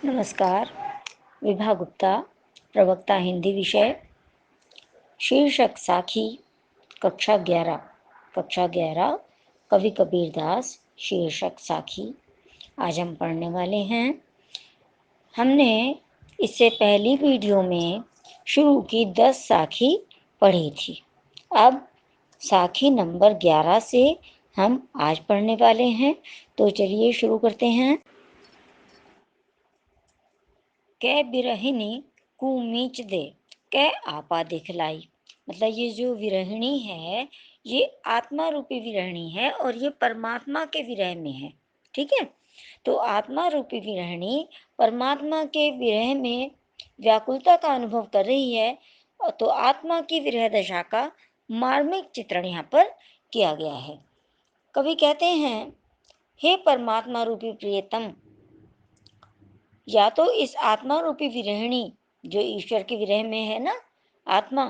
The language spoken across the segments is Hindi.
नमस्कार। विभा गुप्ता, प्रवक्ता हिंदी विषय। शीर्षक साखी। कक्षा 11 कवि कबीरदास। शीर्षक साखी। आज हम पढ़ने वाले हैं। हमने इससे पहली वीडियो में शुरू की 10 साखी पढ़ी थी। अब साखी नंबर 11 से हम आज पढ़ने वाले हैं। तो चलिए शुरू करते हैं। कै बिरहिनी कुमीच दे, कै आपा दिखलाई। मतलब ये जो विरहिणी है, ये आत्मा रूपी विरहिणी है और ये परमात्मा के विरह में है। ठीक है। तो आत्मा रूपी विरहिणी परमात्मा के विरह में व्याकुलता का अनुभव कर रही है। तो आत्मा की विरह दशा का मार्मिक चित्रण यहाँ पर किया गया है। कवि कहते हैं, हे परमात्मा रूपी प्रियतम, या तो इस आत्मा रूपी विरहिणी जो ईश्वर के विरह में है ना, आत्मा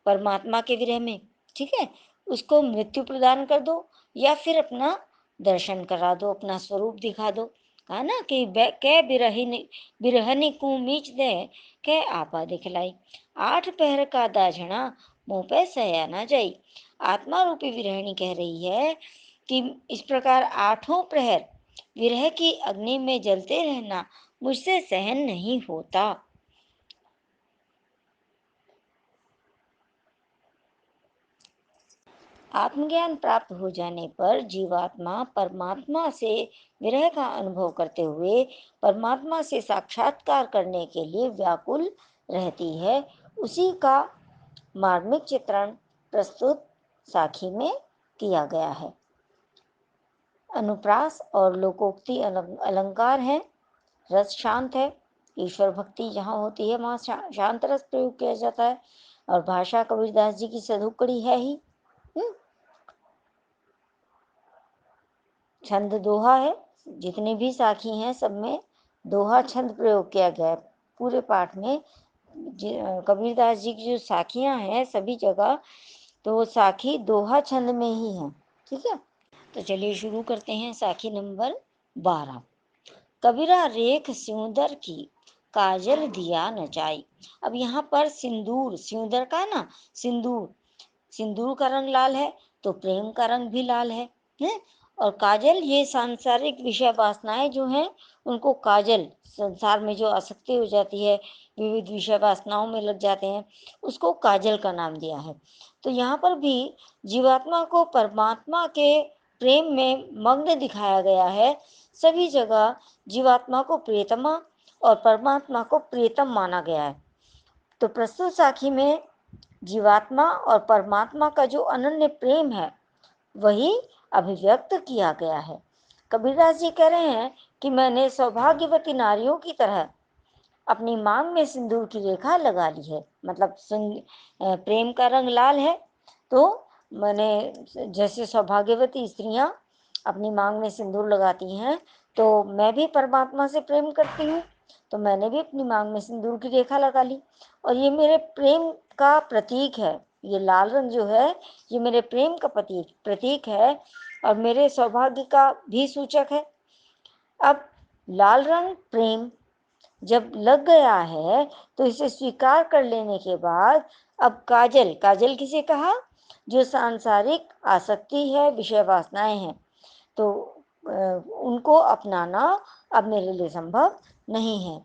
परमात्मा के विरह में, ठीक है, उसको मृत्यु प्रदान कर दो या फिर अपना दर्शन करा दो, अपना स्वरूप दिखा दो। कहा ना कि कै बिरहिनी बिरहनी को मीच दे, कै आपा दिखलाई। 8 पहर का दाझना मुंह पे सया ना जाई। आत्मा रूपी विरहिणी कह रही है कि इस प्रकार 8 प्रहर विरह की अग्नि में जलते रहना मुझसे सहन नहीं होता। आत्मज्ञान प्राप्त हो जाने पर जीवात्मा परमात्मा से विरह का अनुभव करते हुए परमात्मा से साक्षात्कार करने के लिए व्याकुल रहती है। उसी का मार्मिक चित्रण प्रस्तुत साखी में किया गया है। अनुप्रास और लोकोक्ति अलंकार है। रस शांत है। ईश्वर भक्ति जहाँ होती है वहाँ शांत रस प्रयोग किया जाता है। और भाषा कबीरदास जी की सधुकड़ी है ही। छंद दोहा है। जितने भी साखी हैं सब में दोहा छंद प्रयोग किया गया है। पूरे पाठ में कबीरदास जी की जो साखियां हैं सभी जगह, तो वो साखी दोहा छंद में ही है। ठीक है। तो चलिए शुरू करते हैं। साखी नंबर 12। कबीरा रेख सिंदूर की, काजल दिया नचाई। अब यहाँ पर सिंदूर, सिंदूर का ना, सिंदूर, सिंदूर का रंग लाल है तो प्रेम का रंग भी लाल है? और काजल, ये सांसारिक विषय वासनाएं जो हैं उनको काजल, संसार में जो आसक्ति हो जाती है, विविध विषय वासनाओं में लग जाते हैं, उसको काजल का नाम दिया है। तो यहाँ पर भी जीवात्मा को परमात्मा के प्रेम में मग्न दिखाया गया है। सभी जगह जीवात्मा को प्रियतमा और परमात्मा को प्रियतम माना गया है। तो प्रस्तुत साखी में जीवात्मा और परमात्मा का जो अनन्य प्रेम है वही अभिव्यक्त किया गया है। कबीरदास जी कह रहे हैं कि मैंने सौभाग्यवती नारियों की तरह अपनी मांग में सिंदूर की रेखा लगा ली है। मतलब प्रेम का रंग लाल है, तो मैंने, जैसे सौभाग्यवती स्त्रियां अपनी मांग में सिंदूर लगाती हैं, तो मैं भी परमात्मा से प्रेम करती हूँ, तो मैंने भी अपनी मांग में सिंदूर की रेखा लगा ली और ये मेरे प्रेम का प्रतीक है। ये लाल रंग जो है ये मेरे प्रेम का प्रतीक है और मेरे सौभाग्य का भी सूचक है। अब लाल रंग प्रेम जब लग गया है तो इसे स्वीकार कर लेने के बाद अब काजल, काजल किसे कहा? जो सांसारिक आसक्ति है, विषय वासनाएं हैं, तो उनको अपनाना अब मेरे लिए संभव नहीं है।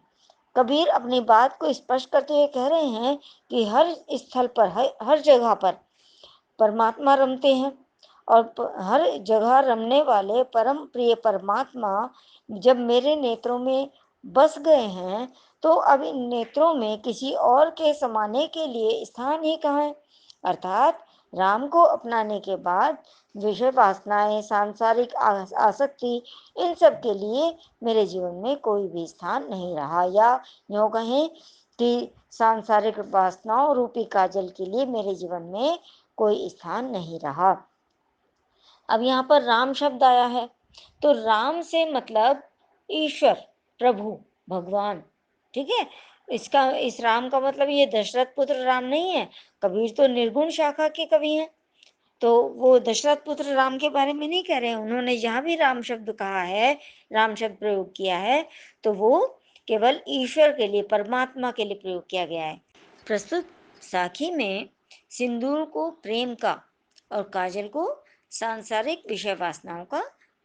कबीर अपनी बात को स्पष्ट करते हुए कह रहे हैं कि हर स्थल पर, हर जगह पर परमात्मा रमते हैं और हर जगह रमने वाले परम प्रिय परमात्मा जब मेरे नेत्रों में बस गए हैं, तो अब इन नेत्रों में किसी और के समाने के लिए स्थान ही कहाँ है। अर्थात राम को अपनाने के बाद विषय वासनाएं, सांसारिक आसक्ति, इन सब के लिए मेरे जीवन में कोई भी स्थान नहीं रहा, या यूँ कहें कि सांसारिक वासनाओं रूपी काजल के लिए मेरे जीवन में कोई स्थान नहीं रहा। अब यहाँ पर राम शब्द आया है, तो राम से मतलब ईश्वर, प्रभु, भगवान। ठीक है। इस राम का मतलब ये दशरथ पुत्र राम नहीं है। कबीर तो निर्गुण शाखा के कवि हैं, तो वो दशरथ पुत्र राम के बारे में नहीं कह रहे हैं। उन्होंने जहाँ भी राम शब्द कहा है, राम शब्द प्रयोग किया है, तो वो केवल ईश्वर के लिए, परमात्मा के लिए प्रयोग किया गया है। प्रस्तुत साखी में सिंदूर को प्रेम का और काजल को सांसारिक विषय वासनाओं का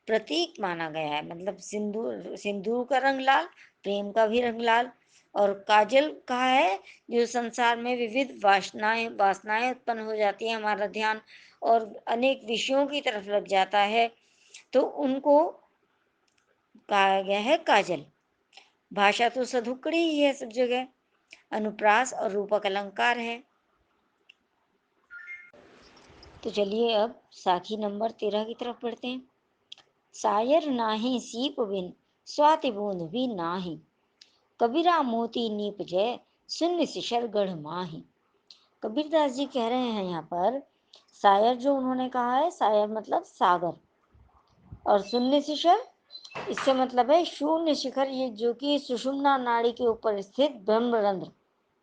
प्रतीक माना गया है। मतलब सिंदूर सिंदूर का रंग लाल, प्रेम का भी रंग लाल, और काजल कहा है जो संसार में विविध वासनाएं वासनाएं उत्पन्न हो जाती है, हमारा ध्यान और अनेक विषयों की तरफ लग जाता है, तो उनको कहा गया है काजल। भाषा तो सधुकड़ी ही है सब जगह, अनुप्रास और रूपक अलंकार है। तो चलिए अब साखी नंबर 13 की तरफ बढ़ते हैं। सायर नाहि सीप बिन स्वाति बूंद भी नाही, कबीरा मोती नीप जय शून्य शिशर गढ़ माही। कबीरदास जी कह रहे हैं यहाँ पर, सायर जो उन्होंने कहा है, सायर मतलब सागर, और शून्य शिखर, इससे मतलब है शून्य शिखर, ये जो कि सुषुम्ना नाड़ी के ऊपर स्थित ब्रह्मरंध्र।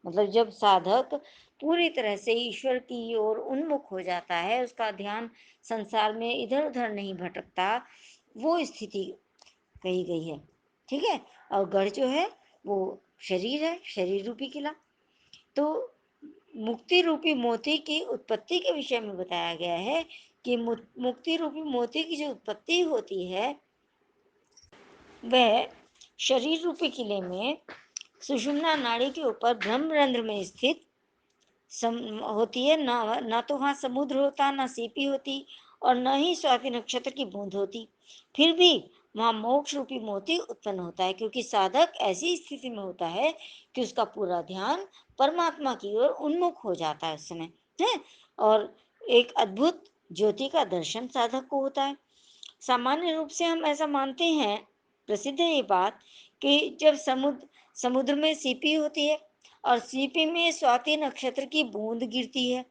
मतलब जब साधक पूरी तरह से ईश्वर की ओर उन्मुख हो जाता है, उसका ध्यान संसार में इधर उधर नहीं भटकता, वो स्थिति कही गई है। ठीक है। और गढ़ जो है वो शरीर है, शरीर रूपी किला। तो मुक्ति रूपी मोती की उत्पत्ति के विषय में बताया गया है कि मुक्ति रूपी मोती की जो उत्पत्ति होती है वह शरीर रूपी किले में सुषुम्ना नाड़ी के ऊपर ब्रह्मरंध्र में स्थित होती है। ना तो वहाँ समुद्र होता, ना सीपी होती, और न ही स्वाति नक्षत्र की बूंद होती। फिर भी वहाँ मोक्ष रूपी मोती उत्पन्न होता है, क्योंकि साधक ऐसी स्थिति में होता है कि उसका पूरा ध्यान परमात्मा की ओर उन्मुख हो जाता है उस समय है, और एक अद्भुत ज्योति का दर्शन साधक को होता है। सामान्य रूप से हम ऐसा मानते हैं, प्रसिद्ध है ये बात, कि जब समुद्र में सीपी होती है और सीपी में स्वाति नक्षत्र की बूंद गिरती है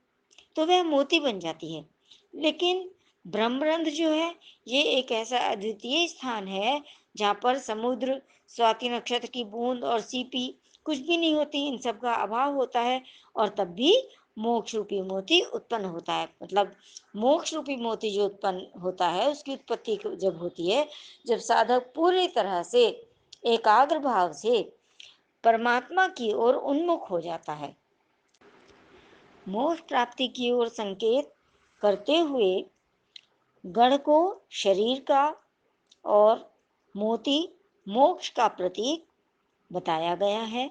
तो वह मोती बन जाती है। लेकिन ब्रह्मरंध्र जो है ये एक ऐसा अद्वितीय स्थान है जहाँ पर समुद्र, स्वाति नक्षत्र की बूंद और सीपी कुछ भी नहीं होती, इन सब का अभाव होता है, और तब भी मोक्ष रूपी मोती उत्पन्न होता है। मतलब मोक्ष रूपी मोती जो उत्पन्न होता है उसकी उत्पत्ति जब होती है, जब साधक पूरी तरह से एकाग्र भाव से परमात्मा की ओर उन्मुख हो जाता है। मोक्ष प्राप्ति की ओर संकेत करते हुए गढ़ को शरीर का और मोती मोक्ष का प्रतीक बताया गया है।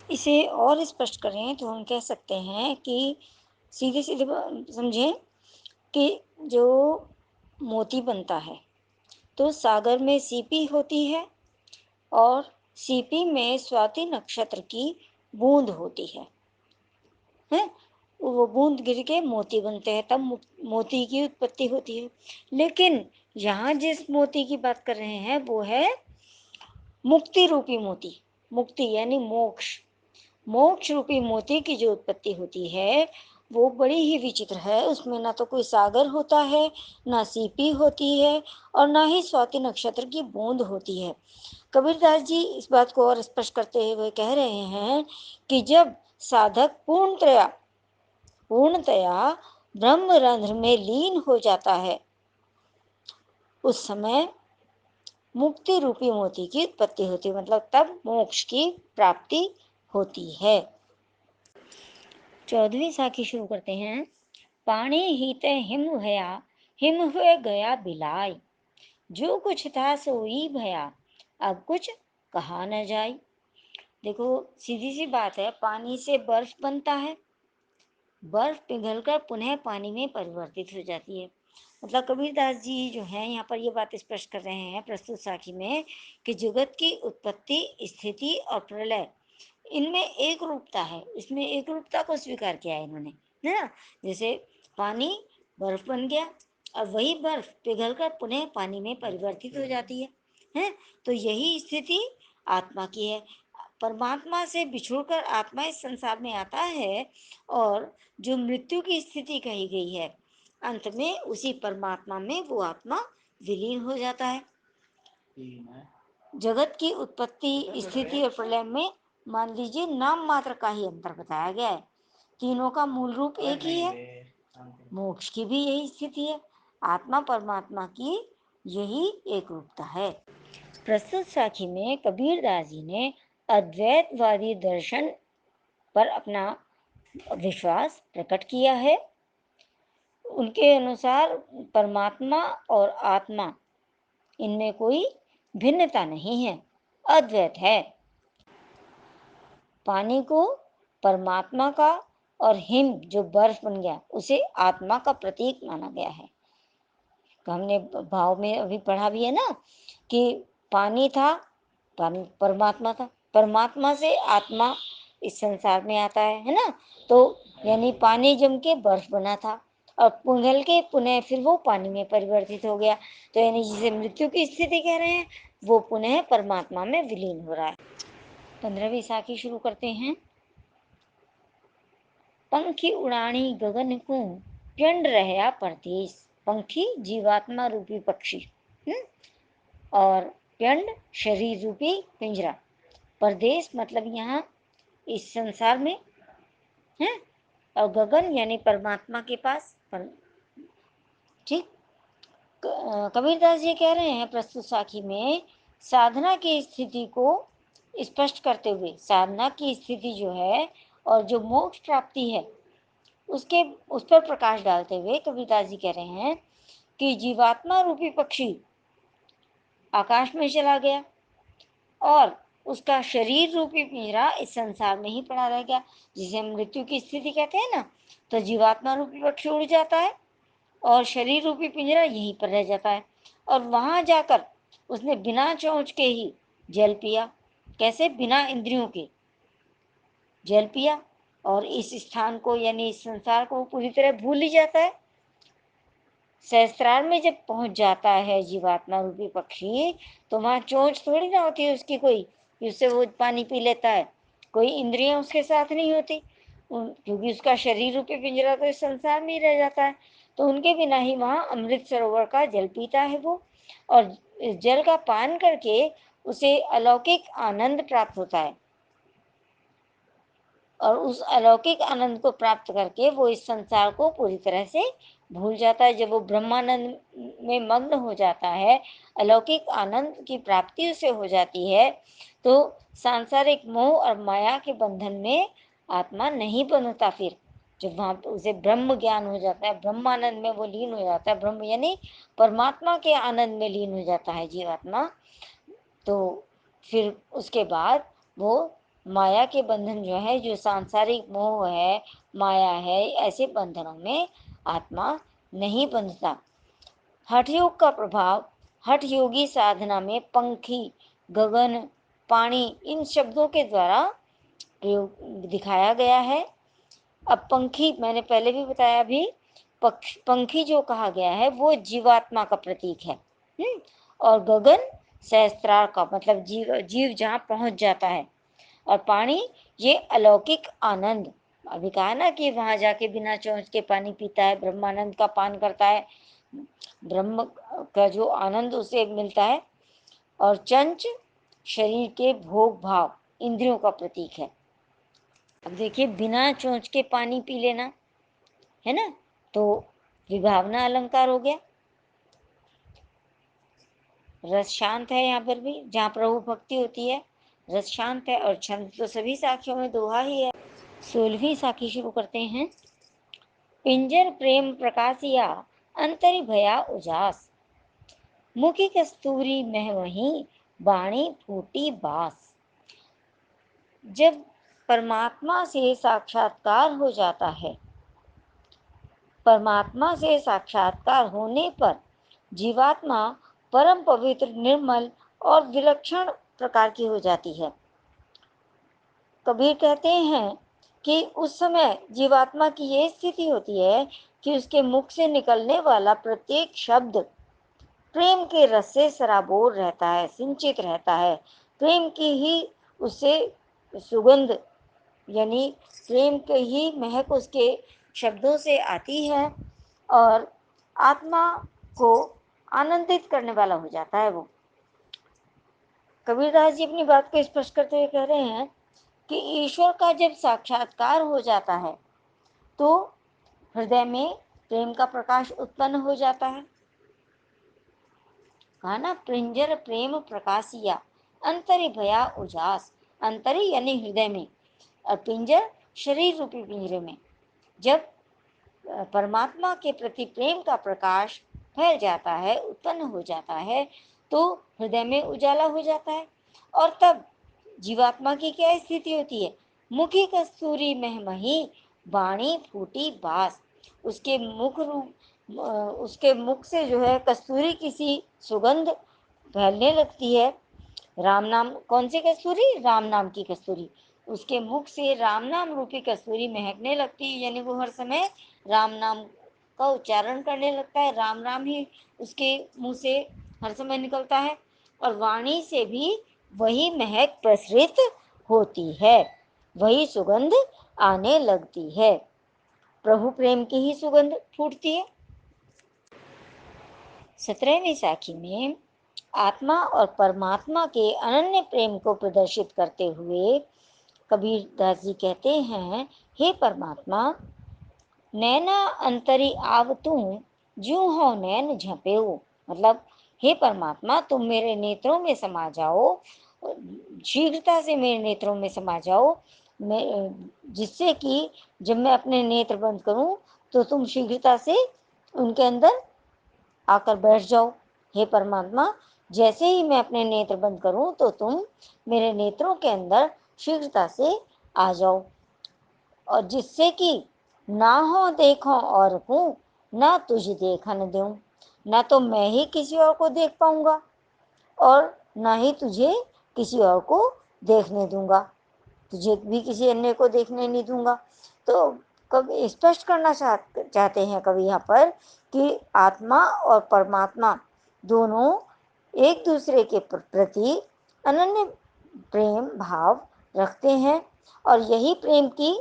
इसे और स्पष्ट करें तो हम कह सकते हैं कि सीधे सीधे समझें कि जो मोती बनता है तो सागर में सीपी होती है और सीपी में स्वाति नक्षत्र की बूंद होती है। वो बूंद गिर के मोती बनते हैं, तब मोती की उत्पत्ति होती है। लेकिन यहाँ जिस मोती की बात कर रहे हैं वो है मुक्ति रूपी मोती। मुक्ति यानी मोक्ष, मोक्ष रूपी मोती की जो उत्पत्ति होती है वो बड़ी ही विचित्र है। उसमें ना तो कोई सागर होता है, ना सीपी होती है, और ना ही स्वाति नक्षत्र की बूंद होती है। कबीरदास जी इस बात को और स्पष्ट करते हुए कह रहे हैं कि जब साधक पूर्णतया ब्रह्मरंध्र में लीन हो जाता है उस समय मुक्ति रूपी मोती की उत्पत्ति होती है। मतलब तब मोक्ष की प्राप्ति होती है। 14वीं साखी शुरू करते हैं। पानी ही ते हिम भया, हिम हुए गया बिलाई, जो कुछ था सोई भया, अब कुछ कहा न जाए। देखो सीधी सी बात है, पानी से बर्फ बनता है, बर्फ पिघलकर पुनः पानी में परिवर्तित हो जाती है। मतलब कबीरदास जी जो है यहाँ पर ये बात स्पष्ट कर रहे हैं प्रस्तुत साखी में कि जगत की उत्पत्ति, स्थिति और प्रलय, इनमें एक रूपता है, इसमें एक रूपता को स्वीकार किया है इन्होंने, है ना। जैसे पानी बर्फ बन गया और वही बर्फ पिघलकर पुनः पानी में परिवर्तित हो जाती है। तो यही स्थिति आत्मा की है। परमात्मा से बिछुड़कर आत्मा इस संसार में आता है, और जो मृत्यु की स्थिति कही गई है, अंत में उसी परमात्मा में वो आत्मा विलीन हो जाता है। जगत की उत्पत्ति, स्थिति और प्रलय में मान लीजिए नाम मात्र का ही अंतर बताया गया है, तीनों का मूल रूप एक ही है। मोक्ष की भी यही स्थिति है, आत्मा परमात्मा की यही एक रूपता है। प्रस्तुत साखी में कबीरदास जी ने अद्वैतवादी दर्शन पर अपना विश्वास प्रकट किया है। उनके अनुसार परमात्मा और आत्मा, इनमें कोई भिन्नता नहीं है, अद्वैत है। पानी को परमात्मा का और हिम जो बर्फ बन गया उसे आत्मा का प्रतीक माना गया है। तो हमने भाव में अभी पढ़ा भी है ना कि पानी था, परमात्मा था, परमात्मा से आत्मा इस संसार में आता है ना। तो यानी पानी जम के बर्फ बना था और पिघल के पुनः फिर वो पानी में परिवर्तित हो गया। तो यानी जिसे मृत्यु की स्थिति कह रहे हैं वो पुनः परमात्मा में विलीन हो रहा है। 15वीं साखी शुरू करते हैं। पंखी उड़ानी गगन को पिंड रहया परदेश। पंखी जीवात्मा रूपी पक्षी, और पिंड शरीर रूपी पिंजरा। परदेश मतलब यहाँ इस संसार में है, और गगन यानी परमात्मा के पास। ठीक। कबीरदास जी कह रहे हैं प्रस्तुत साखी में साधना की स्थिति को स्पष्ट करते हुए, साधना की स्थिति जो है और जो मोक्ष प्राप्ति है उसके उस पर प्रकाश डालते हुए कबीरदास जी कह रहे हैं कि जीवात्मा रूपी पक्षी आकाश में चला गया और उसका शरीर रूपी पिंजरा इस संसार में ही पड़ा रह गया, जिसे हम मृत्यु की स्थिति कहते हैं ना। तो जीवात्मा रूपी पक्षी उड़ जाता है और शरीर रूपी पिंजरा यहीं पर रह जाता है, और वहां जाकर उसने बिना चोंच के ही जल पिया। कैसे? बिना इंद्रियों के जल पिया, और इस स्थान को यानी इस संसार को पूरी तरह भूल ही जाता है। सहस्त्रार में जब पहुंच जाता है जीवात्मा रूपी पक्षी, तो वहां चोंच थोड़ी ना होती है उसकी कोई, उससे वो पानी पी लेता है। कोई इंद्रियां उसके साथ नहीं होती, क्योंकि उसका शरीर रूपी पिंजरा तो इस संसार में ही रह जाता है। तो उनके बिना ही वहां अमृत सरोवर का जल पीता है वो, और इस जल का पान करके उसे अलौकिक आनंद प्राप्त होता है, और उस अलौकिक आनंद को प्राप्त करके वो इस संसार को पूरी तरह से भूल जाता है। जब वो ब्रह्मानंद में मग्न हो जाता है, अलौकिक आनंद की प्राप्ति उसे हो जाती है, तो सांसारिक मोह और माया के बंधन में आत्मा नहीं बंधता। फिर जब वहाँ पे उसे ब्रह्म ज्ञान हो जाता है, ब्रह्मानंद में वो लीन हो जाता है, ब्रह्म यानी परमात्मा के आनंद में लीन हो जाता है जीवात्मा, तो फिर उसके बाद वो माया के बंधन जो है, जो सांसारिक मोह है, माया है, ऐसे बंधनों में आत्मा नहीं बंधता। हठ योग का प्रभाव हठ योगी साधना में पंखी, गगन, पानी इन शब्दों के द्वारा प्रयोग दिखाया गया है। अब पंखी मैंने पहले भी बताया, अभी पंखी जो कहा गया है वो जीवात्मा का प्रतीक है। और गगन सहस्त्रार का मतलब जीव जीव जहाँ पहुंच जाता है, और पानी ये अलौकिक आनंद। अभी कहा ना कि वहां जाके बिना चोंच के पानी पीता है, ब्रह्मानंद का पान करता है, ब्रह्म का जो आनंद उसे मिलता है। और चंच शरीर के भोग भाव इंद्रियों का प्रतीक है। अब देखिए, बिना चोंच के पानी पी लेना है ना, तो विभावना अलंकार हो गया। रस शांत है, यहाँ पर भी जहाँ प्रभु भक्ति होती है रस शांत है, और छंद तो सभी साखियों में दोहा ही है। 16वीं साखी शुरू करते हैं। पिंजर प्रेम प्रकाशिया अंतरि भया उजास। मुखी कस्तूरी मह वहीं बाणी फूटी बास। जब परमात्मा से साक्षात्कार हो जाता है, परमात्मा से साक्षात्कार होने पर जीवात्मा परम पवित्र, निर्मल और विलक्षण प्रकार की हो जाती है। कबीर कहते हैं कि उस समय जीवात्मा की ये स्थिति होती है कि उसके मुख से निकलने वाला प्रत्येक शब्द प्रेम के रस से सराबोर रहता है, सिंचित रहता है। प्रेम की ही उससे सुगंध, यानी प्रेम की ही महक उसके शब्दों से आती है, और आत्मा को आनंदित करने वाला हो जाता है वो। कबीरदास जी अपनी बात को स्पष्ट करते हुए कह रहे हैं कि ईश्वर का जब साक्षात्कार हो जाता है तो हृदय में प्रेम का प्रकाश उत्पन्न हो जाता है। कहा ना, प्रिंजर प्रेम प्रकाशिया अंतरि भया उजास। अंतरि यानी हृदय में, और पिंजर शरीर रूपी पिंजरे में। जब परमात्मा के प्रति प्रेम का प्रकाश फैल जाता है, उत्पन्न हो जाता है, तो हृदय में उजाला हो जाता है। और तब जीवात्मा की क्या स्थिति होती है? मुखी कस्तूरी महमही, वाणी फूटी बास। उसके मुख रूप उसके मुख से जो है कस्तूरी की सी सुगंध फैलने लगती है। राम नाम, कौन सी कस्तूरी? राम नाम की कस्तूरी। उसके मुख से राम नाम रूपी कस्तूरी महकने लगती है, यानी वो हर समय राम नाम का उच्चारण करने लगता है, राम राम ही उसके मुंह से हर समय निकलता है। और वाणी से भी वही महक प्रसरित होती है, वही सुगंध आने लगती है, प्रभु प्रेम की ही सुगंध फूटती है। 17वीं साखी में आत्मा और परमात्मा के अनन्य प्रेम को प्रदर्शित करते हुए कबीरदास जी कहते हैं, हे परमात्मा, नैना अंतरी आवतू जू हो नैन झपेऊ। मतलब, हे परमात्मा, तुम मेरे नेत्रों में समा जाओ, शीघ्रता से मेरे नेत्रों में समा जाओ, जिससे कि जब मैं अपने नेत्र बंद करूं तो तुम शीघ्रता से उनके अंदर आकर बैठ जाओ। हे परमात्मा, जैसे ही मैं अपने नेत्र बंद करूं तो तुम मेरे नेत्रों के अंदर शीघ्रता से आ जाओ, और जिससे कि ना हो देखो और हूँ, ना तुझे देखन दूं। ना तो मैं ही किसी और को देख पाऊंगा, और ना ही तुझे किसी और को देखने दूंगा, तुझे भी किसी अन्य को देखने नहीं दूंगा। तो कवि स्पष्ट करना चाहते हैं कवि यहाँ पर कि आत्मा और परमात्मा दोनों एक दूसरे के प्रति अनन्य प्रेम भाव रखते हैं, और यही प्रेम की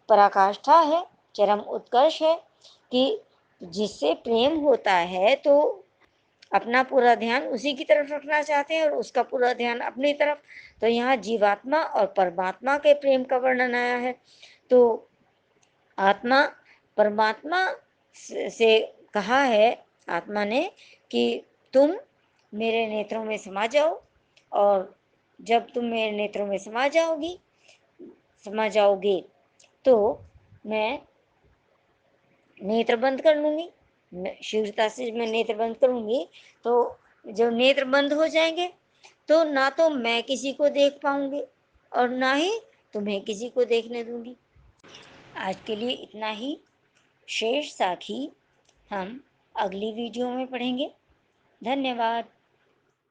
पराकाष्ठा है, चरम उत्कर्ष है, कि जिससे प्रेम होता है तो अपना पूरा ध्यान उसी की तरफ रखना चाहते हैं और उसका पूरा ध्यान अपनी तरफ। तो यहाँ जीवात्मा और परमात्मा के प्रेम का वर्णन आया है। तो आत्मा परमात्मा से कहा है आत्मा ने कि तुम मेरे नेत्रों में समा जाओ, और जब तुम मेरे नेत्रों में समा जाओगे तो मैं नेत्र बंद कर लूंगी। शीघ्रता से मैं नेत्र बंद करूंगी, तो जब नेत्र बंद हो जाएंगे तो ना तो मैं किसी को देख पाऊंगी और ना ही तुम्हें किसी को देखने दूंगी। आज के लिए इतना ही। शेष साखी हम अगली वीडियो में पढ़ेंगे। धन्यवाद।